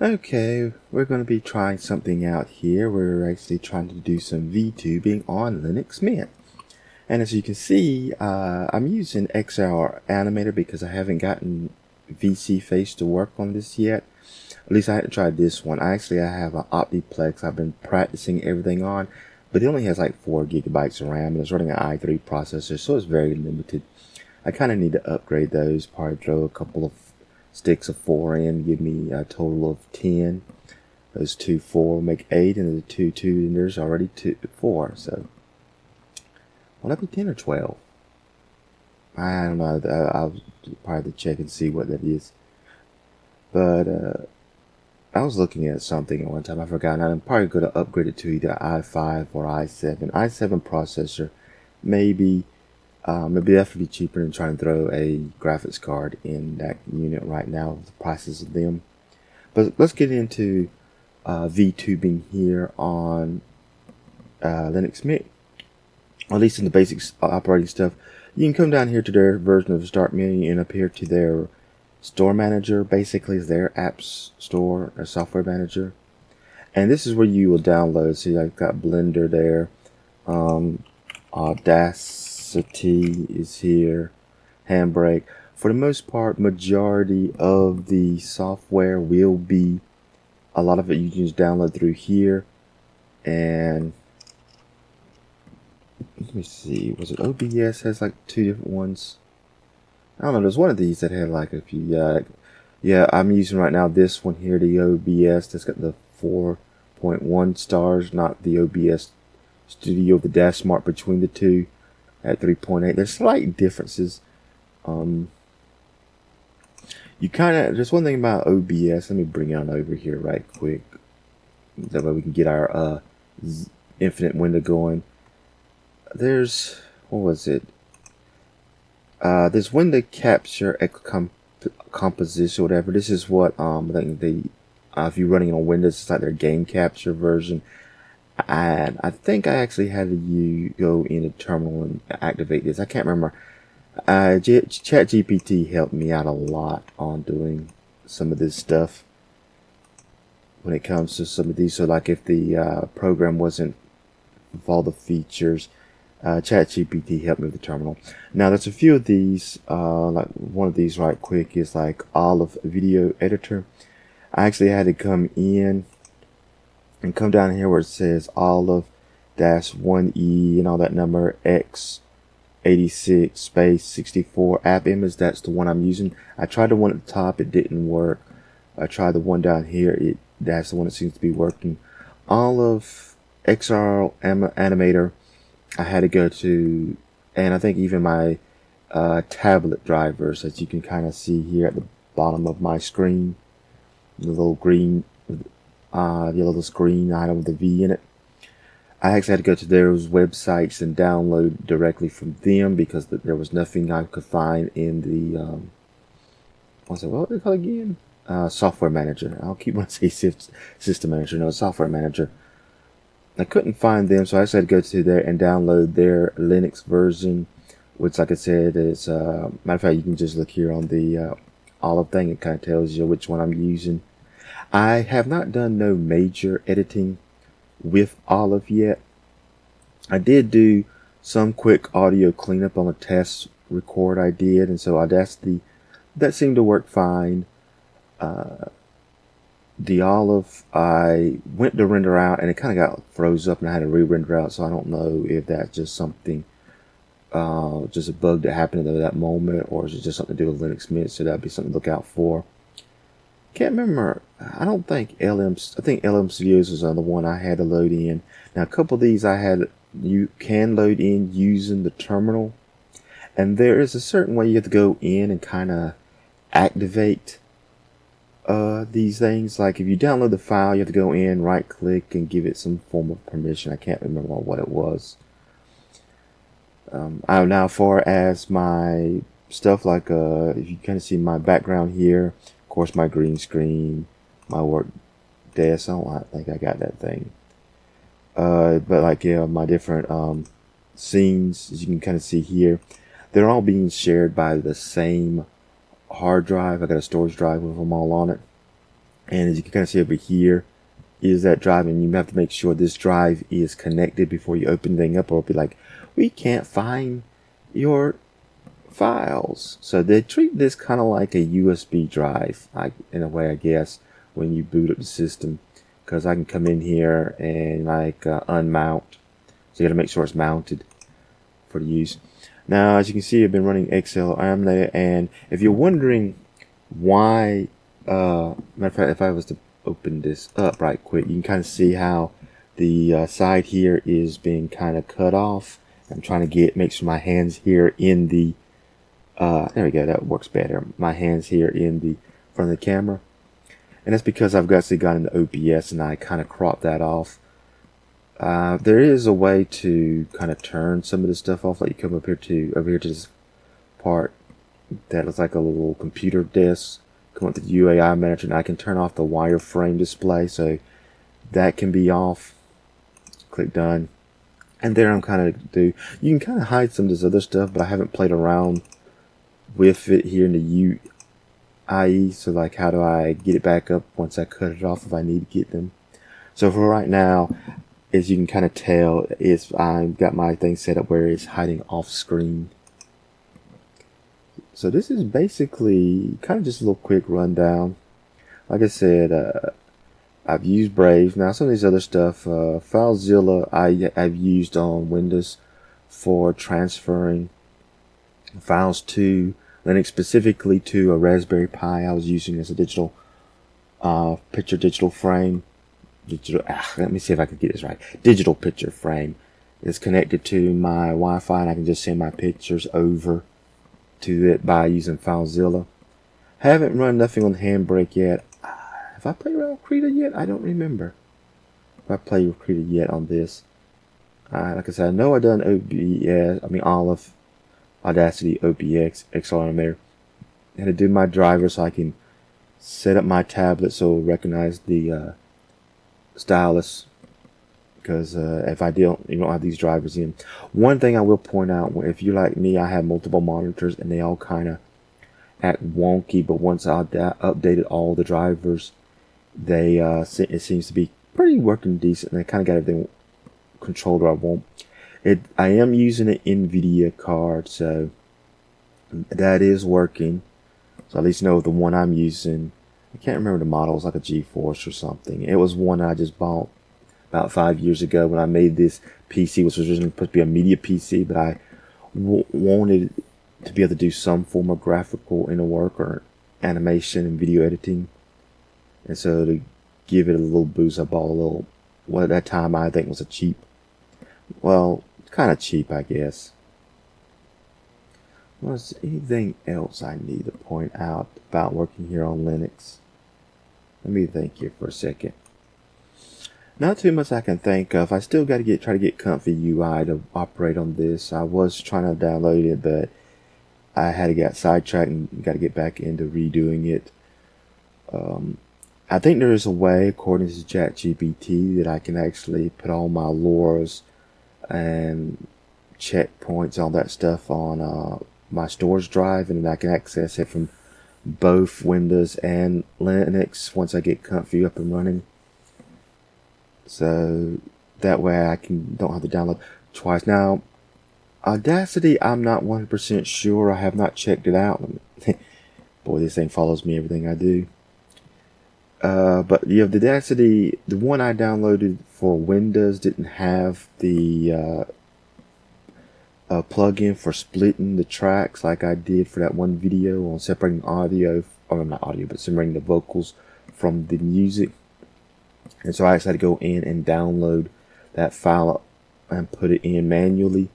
Okay, we're going to be trying something out here. We're actually trying to do some VTubing on Linux Mint. And as you can see, I'm using XR Animator because I haven't gotten VC Face to work on this yet. At least I hadn't tried this one. I have an Optiplex I've been practicing everything on, but it only has like 4 gigabytes of RAM and it's running an i3 processor, so it's very limited. I kind of need to upgrade those, probably throw a couple of sticks of 4 in, give me a total of 10. Those 2 4 make 8, and the 2 2, and there's already 4. So will that be 10 or 12? I don't know. I'll probably have to check and see what that is. But I was looking at something at one time. I forgot. And I'm probably going to upgrade it to either i5 or i7. i7 processor, maybe. Maybe that would be cheaper than trying to throw a graphics card in that unit right now, the prices of them. But let's get into VTubing here on Linux Mint. Or at least in the basic operating stuff. You can come down here to their version of the start menu and up here to their store manager. Basically, it's their apps store or software manager. And this is where you will download. So I've got Blender there. Audacity is here. Handbrake. For the most part, majority of the software will be, a lot of it you can just download through here. And let me see, was it OBS has like 2 different ones? I don't know, there's one of these that had like a few, yeah, I'm using right now this one here, the OBS, that's got the 4.1 stars, not the OBS Studio, the dash mark between the two at 3.8. There's slight differences. You there's one thing about OBS, let me bring it on over here right quick. That way we can get our infinite window going. There's, what was it? There's window capture composition, whatever. This is what I think if you're running on Windows, it's like their game capture version. And I think I actually had to go in a terminal and activate this. I can't remember. ChatGPT helped me out a lot on doing some of this stuff when it comes to some of these. So like if the program wasn't with all the features, ChatGPT helped me with the terminal. Now there's a few of these, like one of these right quick is like Olive Video Editor. I actually had to come in and come down here where it says Olive-1E and all that number X86 space 64 app image. That's the one I'm using. I tried the one at the top, it didn't work. I tried the one down here, that's the one that seems to be working. Olive XR Animator, I had to go to, and I think even my tablet drivers, as you can kind of see here at the bottom of my screen, the little green, the little screen item with the V in it. I actually had to go to those websites and download directly from them because there was nothing I could find in the what do they call it again? Software manager. I'll keep wanting to say system manager. No, software manager. I couldn't find them, so I just had to go to there and download their Linux version, which, like I said, is matter of fact, you can just look here on the Olive thing. It kind of tells you which one I'm using. I have not done no major editing with Olive yet. I did do some quick audio cleanup on a test record I did, and so Audacity, that seemed to work fine. The Olive, I went to render out and it kind of got froze up and I had to re-render out, so I don't know if that's just something, just a bug that happened at that moment, or is it just something to do with Linux Mint, so that'd be something to look out for. Can't remember, I think LM Studios was on the one I had to load in. Now a couple of these you can load in using the terminal, and there is a certain way you have to go in and kind of activate these things. Like if you download the file, you have to go in, right click, and give it some form of permission. I can't remember what it was. Now, far as my stuff, like if you kind of see my background here, of course my green screen, my work desk, I think I got that thing. But like, yeah, my different scenes, as you can kind of see here, they're all being shared by the same hard drive. I got a storage drive with them all on it. And as you can kind of see over here is that drive, and you have to make sure this drive is connected before you open the thing up, or it'll be like, we can't find your files. So they treat this kind of like a USB drive, in a way, I guess, when you boot up the system, because I can come in here and like unmount. So you got to make sure it's mounted for the use. Now, as you can see, I've been running XL Animator, and if you're wondering why, matter of fact, if I was to open this up right quick, you can kind of see how the side here is being kind of cut off. I'm trying to make sure my hands here in the there we go, that works better. My hands here in the front of the camera, and that's because I've actually got into OBS and I kind of cropped that off. There is a way to kind of turn some of this stuff off. Like you come over here to this part that looks like a little computer desk. Come up to the UAI manager, and I can turn off the wireframe display, so that can be off. Click done, and there I'm kind of you can kind of hide some of this other stuff, but I haven't played around with it here in the UIE. So like, how do I get it back up once I cut it off if I need to get them? So for right now, as you can kind of tell, I've got my thing set up where it's hiding off screen. So this is basically kind of just a little quick rundown. Like I said, I've used Brave. Now some of these other stuff, FileZilla, I've used on Windows for transferring files to Linux, specifically to a Raspberry Pi I was using as a digital digital frame. Let me see if I can get this right. Digital picture frame is connected to my Wi-Fi, and I can just send my pictures over to it by using FileZilla. Haven't run nothing on Handbrake yet. Have I played around with Krita yet? I don't remember if I played with Krita yet on this. Like I said, I know I've done all of Audacity, OBX, XLR, and to do my driver so I can set up my tablet so it'll recognize the stylus, because if you don't have these drivers in. One thing I will point out, if you're like me, I have multiple monitors and they all kind of act wonky, but once I updated all the drivers, it seems to be pretty working decent, and I kind of got everything controlled where I want. I am using an NVIDIA card, so that is working. So at least know the one I'm using, I can't remember the model, it was like a GeForce or something. It was one I just bought about 5 years ago when I made this PC, which was originally supposed to be a media PC, but I wanted to be able to do some form of graphical inner work or animation and video editing. And so to give it a little boost, I bought a little, at that time I think was a cheap, well, kind of cheap, I guess. Was anything else I need to point out about working here on Linux? Let me think here for a second. Not too much I can think of. I still got to try to get Comfy UI to operate on this. I was trying to download it, but I had to get sidetracked and got to get back into redoing it. I think there is a way, according to ChatGPT, that I can actually put all my LoRa's and checkpoints, all that stuff on my storage drive, and then I can access it from both Windows and Linux once I get Comfy up and running. So that way I don't have to download twice. Now, Audacity, I'm not 100% sure. I have not checked it out. Boy, this thing follows me everything I do. But the Audacity, the one I downloaded for Windows didn't have the plugin for splitting the tracks like I did for that one video on separating audio, or not audio, but separating the vocals from the music. And so I actually had to go in and download that file and put it in manually.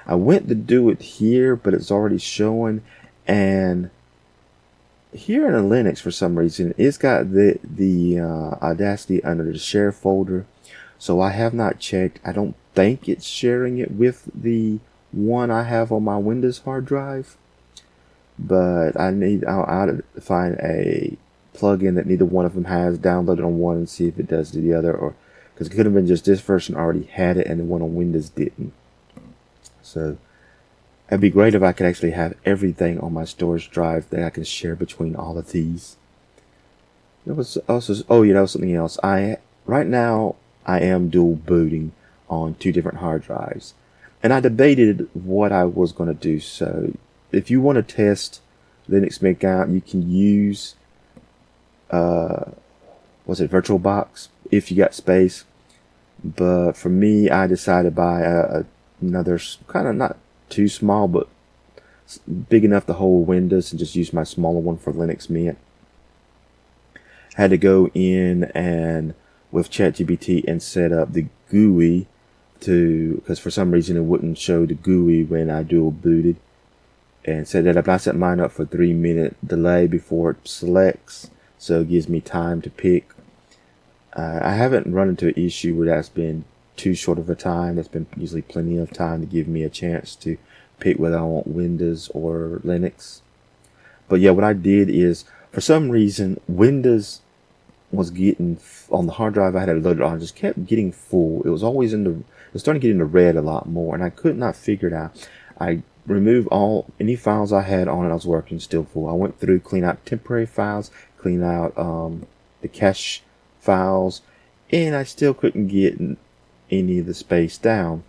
I went to do it here, but it's already showing, and here in the Linux, for some reason, it's got the Audacity under the share folder. So I have not checked. I don't think it's sharing it with the one I have on my Windows hard drive. But I'll find a plugin that neither one of them has, download it on one and see if it does to the other, or because it could have been just this version already had it and the one on Windows didn't. So it'd be great if I could actually have everything on my storage drive that I can share between all of these. There was also, oh yeah, that was something else. Right now I am dual booting on 2 different hard drives, and I debated what I was going to do. So if you want to test Linux Mint out, you can use was it VirtualBox if you got space. But for me, I decided to buy another kind of not too small, but big enough to hold Windows, and just use my smaller one for Linux Mint. Had to go in and with ChatGPT and set up the GUI because for some reason it wouldn't show the GUI when I dual booted, and set that up. I set mine up for 3-minute delay before it selects, so it gives me time to pick. I haven't run into an issue where that's been too short of a time. That's been usually plenty of time to give me a chance to pick whether I want Windows or Linux. But yeah, what I did is, for some reason, Windows was getting, on the hard drive I had it loaded on, just kept getting full. It was always it was starting to get into red a lot more, and I could not figure it out. I removed any files I had on it. I was working still full. I went through, clean out temporary files, clean out the cache files, and I still couldn't get any of the space down.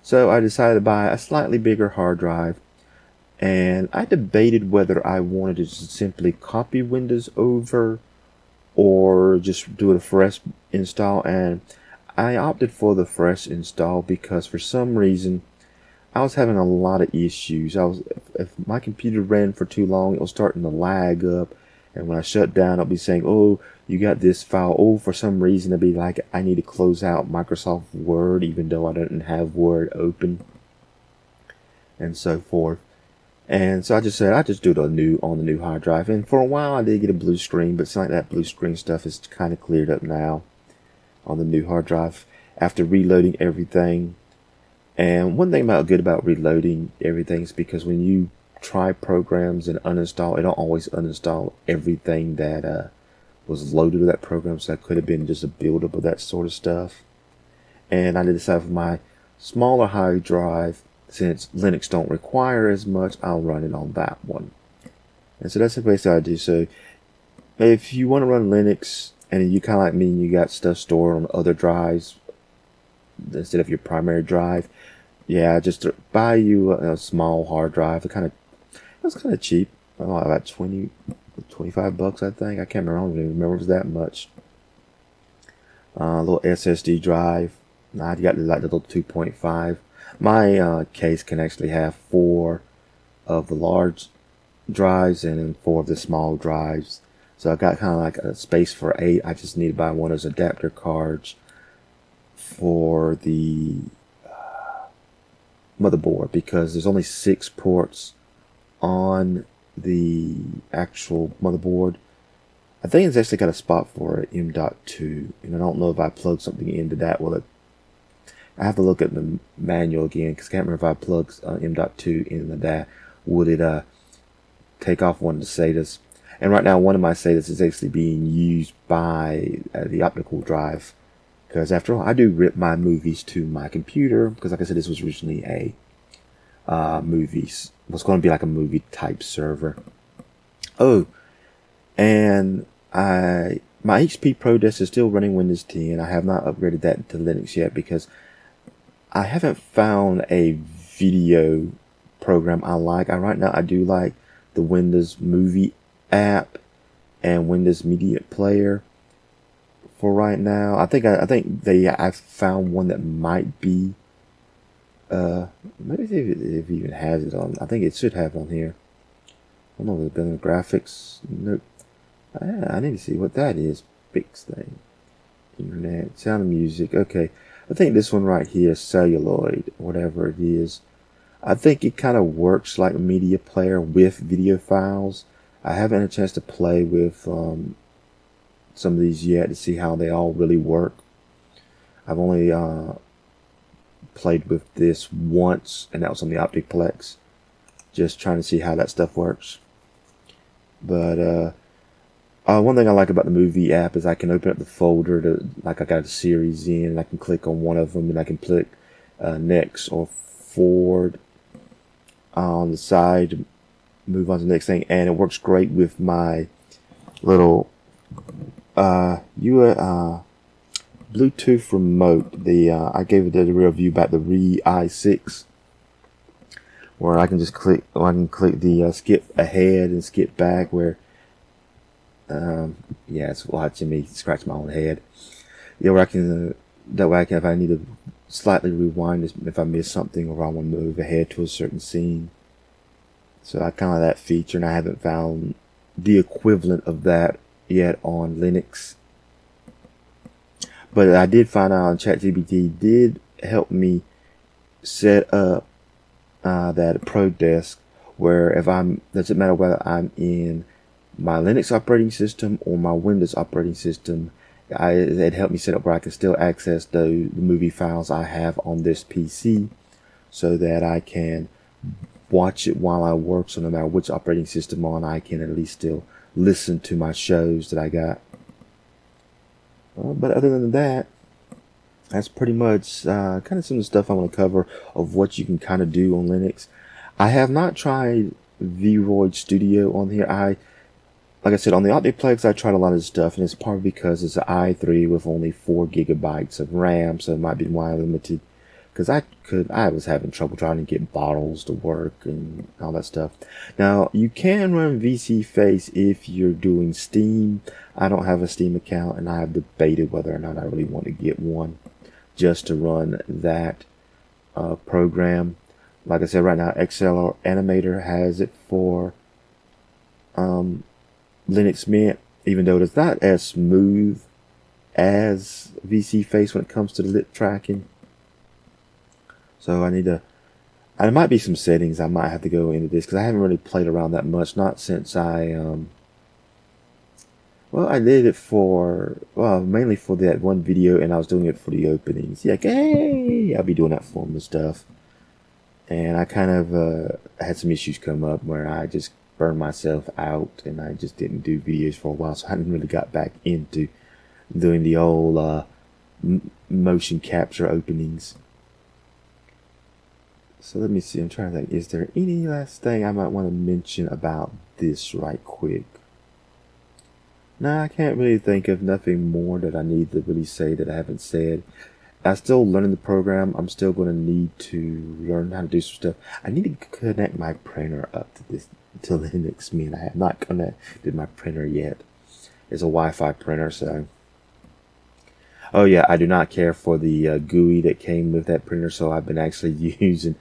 So I decided to buy a slightly bigger hard drive, and I debated whether I wanted to just simply copy Windows over or just do a fresh install, and I opted for the fresh install because for some reason I was having a lot of issues. If my computer ran for too long, it was starting to lag up, and when I shut down, it'll be saying, "Oh, you got this file." Oh, for some reason, it'd be like I need to close out Microsoft Word, even though I didn't have Word open, and so forth. And so I just said I just do it on the new hard drive. And for a while, I did get a blue screen, but it's like that blue screen stuff is kind of cleared up now on the new hard drive after reloading everything. And one thing good about reloading everything is because when you try programs and uninstall, it don't always uninstall everything that was loaded with that program. So that could have been just a buildup of that sort of stuff. And I decided for my smaller hard drive, since Linux don't require as much, I'll run it on that one. And so that's the basic idea. So if you want to run Linux and you kind of like me and you got stuff stored on other drives instead of your primary drive, yeah, just buy you a small hard drive. It was kind of cheap. I don't know, about 25 bucks, I think. I can't remember. I don't even remember it was that much. A little SSD drive. I got like the little 2.5. My case can actually have 4 of the large drives and then 4 of the small drives. So I got kind of like a space for 8. I just need to buy one of those adapter cards for the motherboard, because there's only 6 ports on the actual motherboard. I think it's actually got a spot for M.2, and I don't know if I plug something into that. I have to look at the manual again, because I can't remember if I plugged M.2 into that. Would it take off one of the SATAs? And right now, one of my SATAs is actually being used by the optical drive, because after all, I do rip my movies to my computer, because like I said, this was originally a was going to be like a movie type server. Oh, and my HP Pro Desk is still running Windows 10. I have not upgraded that to Linux yet because I haven't found a video program I like. Right now I do like the Windows Movie app and Windows Media Player for right now. I think I found one that might be maybe if it even has it on. I think it should have on here. I don't know if it's been in graphics. Nope. I need to see what that is. Big thing. Internet, sound of music. Okay. I think this one right here, celluloid, whatever it is. I think it kind of works like a media player with video files. I haven't had a chance to play with some of these yet to see how they all really work. I've only played with this once, and that was on the Optiplex. Just trying to see how that stuff works. But one thing I like about the movie app is I can open up the folder like I got a series in, and I can click on one of them, and I can click next or forward on the side to move on to the next thing. And it works great with my little Bluetooth remote. I gave it a review about the Re i6, where I can just click. Or I can click the skip ahead and skip back. Where yeah, it's watching me scratch my own head. Yeah, where I can that way I can, if I need to slightly rewind if I miss something or I want to move ahead to a certain scene. So I kind of like that feature, and I haven't found the equivalent of that yet on Linux. But I did find out ChatGPT did help me set up that Pro Desk, where if doesn't matter whether I'm in my Linux operating system or my Windows operating system, it helped me set up where I can still access the movie files I have on this PC, so that I can watch it while I work. So no matter which operating system on, I can at least still listen to my shows that I got. But other than that, that's pretty much kind of some of the stuff I want to cover of what you can kind of do on Linux. I have not tried Vroid Studio on here. Like I said, on the Optiplex, I tried a lot of stuff, and it's probably because it's an i3 with only 4 gigabytes of RAM, so it might be why limited. Because I was having trouble trying to get bottles to work and all that stuff. Now, you can run VC Face if you're doing Steam. I don't have a Steam account, and I have debated whether or not I really want to get one just to run that program. Like I said, right now, XLR Animator has it for Linux Mint, even though it's not as smooth as VC Face when it comes to the lip tracking. So there might be some settings I might have to go into this, because I haven't really played around that much, not since I did it mainly for that one video, and I was doing it for the openings. Yeah, hey, I'll be doing that for them and stuff. And I kind of had some issues come up where I just burned myself out, and I just didn't do videos for a while, so I hadn't really got back into doing the old motion capture openings. So let me see, I'm trying to think, is there any last thing I might want to mention about this right quick? Nah, I can't really think of nothing more that I need to really say that I haven't said. I'm still learning the program. I'm still going to need to learn how to do some stuff. I need to connect my printer up to Linux Mint. I have not connected my printer yet. It's a Wi-Fi printer, so. Oh yeah, I do not care for the GUI that came with that printer, so I've been actually using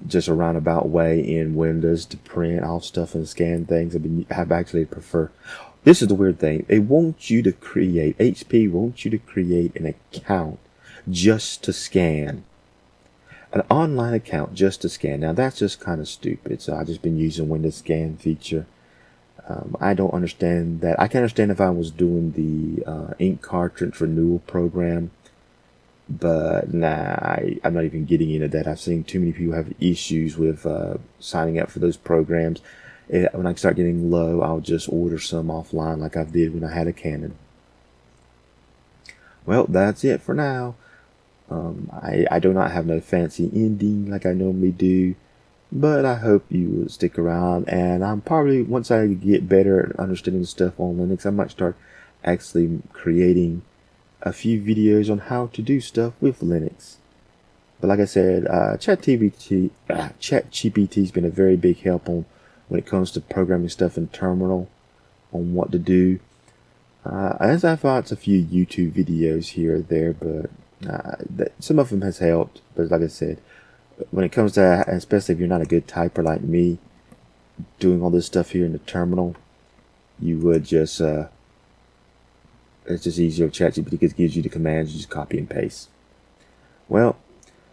just a roundabout way in Windows to print off stuff and scan things. I've actually prefer. This is the weird thing. HP wants you to create an account just to scan. An online account just to scan. Now that's just kind of stupid. So I've just been using Windows Scan feature. I don't understand that. I can understand if I was doing the ink cartridge renewal program, but nah, I'm not even getting into that. I've seen too many people have issues with signing up for those programs. When I start getting low, I'll just order some offline like I did when I had a Canon. Well, that's it for now. I do not have no fancy ending like I normally do, but I hope you will stick around, and I'm probably, once I get better at understanding stuff on Linux, I might start actually creating a few videos on how to do stuff with Linux. But like I said, ChatGPT's been a very big help on when it comes to programming stuff in Terminal, on what to do. As I've watched a few YouTube videos here or there, but some of them has helped. But like I said, when it comes to, especially if you're not a good typer like me, doing all this stuff here in the Terminal, you would just it's just easier with ChatGPT because it gives you the commands, you just copy and paste. Well,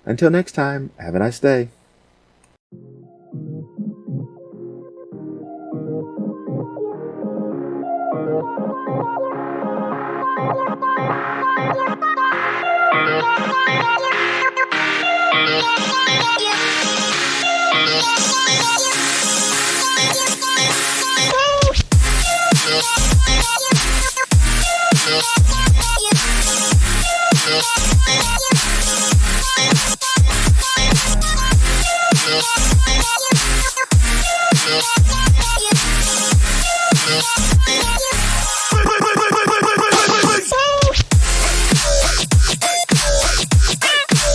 until next time, have a nice day.